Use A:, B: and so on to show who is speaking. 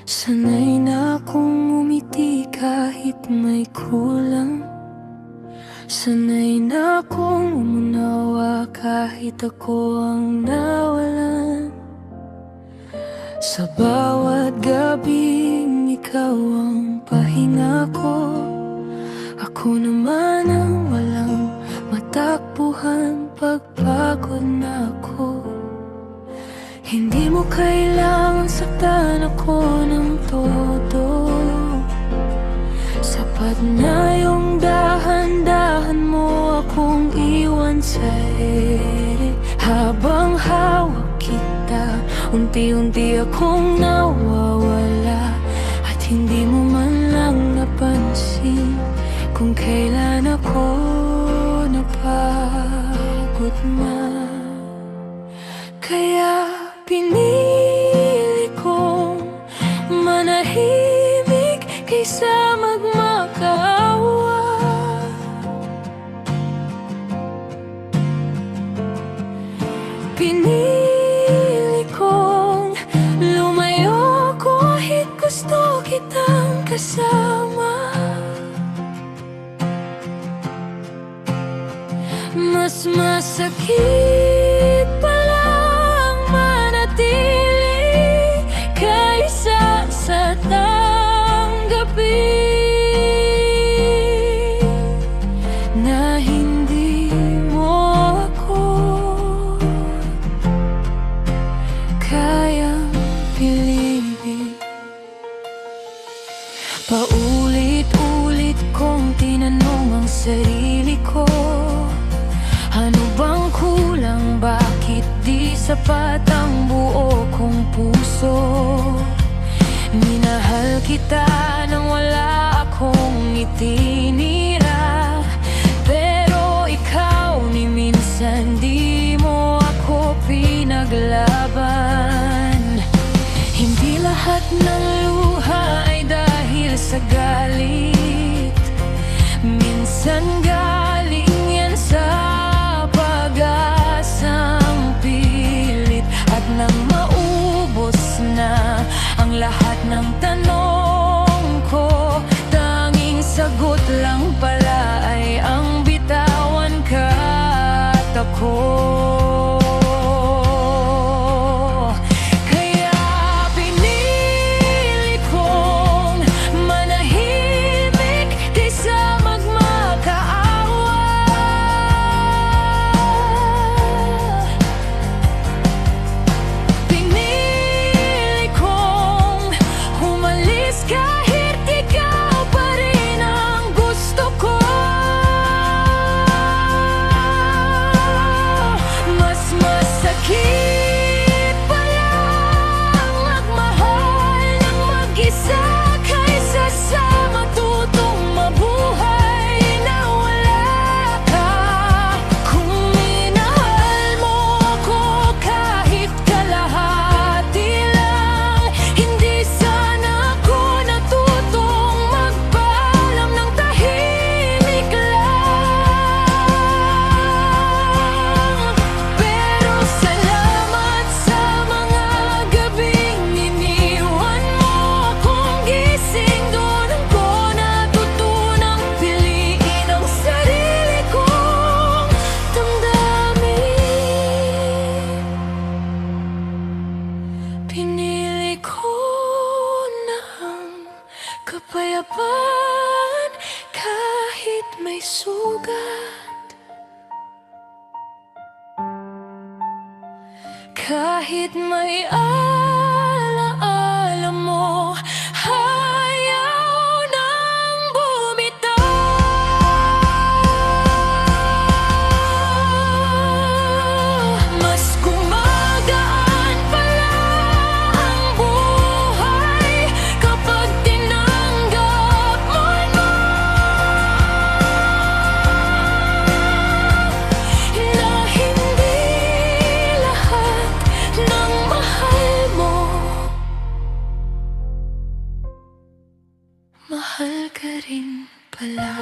A: Sanay na akong umiti kahit may kulang. Sanay na akong umunawa kahit ako ang nawalan. Sa bawat gabing ikaw ang pahinga ko. Ako naman ang walang matakbuhan pagpagod na ako. Hindi mo kailangang saktan ako ng todo. Sapat na yung dahan-dahan mo akong iwan sa ere. Habang hawak kita, unti-unti akong nawawala. At hindi mo man lang napansin kung kailan ako napagod na. Kaya pinili kong manahimik kaysa magmakaawa. Pinili kong lumayo kahit gusto kitang kasama. Mas masakit palang manatili kaysa sa tanggapin na hindi mo ako kayang piliin. Paulit-ulit kong tinanong ang sarili ko, ano bang kulang? Bakit di sapat ang buo kong puso? Minahal kita nang wala akong itinira, pero ikaw ni minsan di mo ako pinaglaban. Hindi lahat ng luha ay dahil sa galit. Minsan galing yan sa pag-asang pilit. At nang maubos na ang lahat ng tanong ko, tanging sagot lang pala ay ang bitawan ka at ako. Pinili ko na ang kapayapaan kahit may sugat. Kahit may alaala mo, ayaw nang bumitaw. Mas gumagaan pala ang buhay kapag tinanggap mo na hindi lahat ng mahal mo mahal ka rin pala.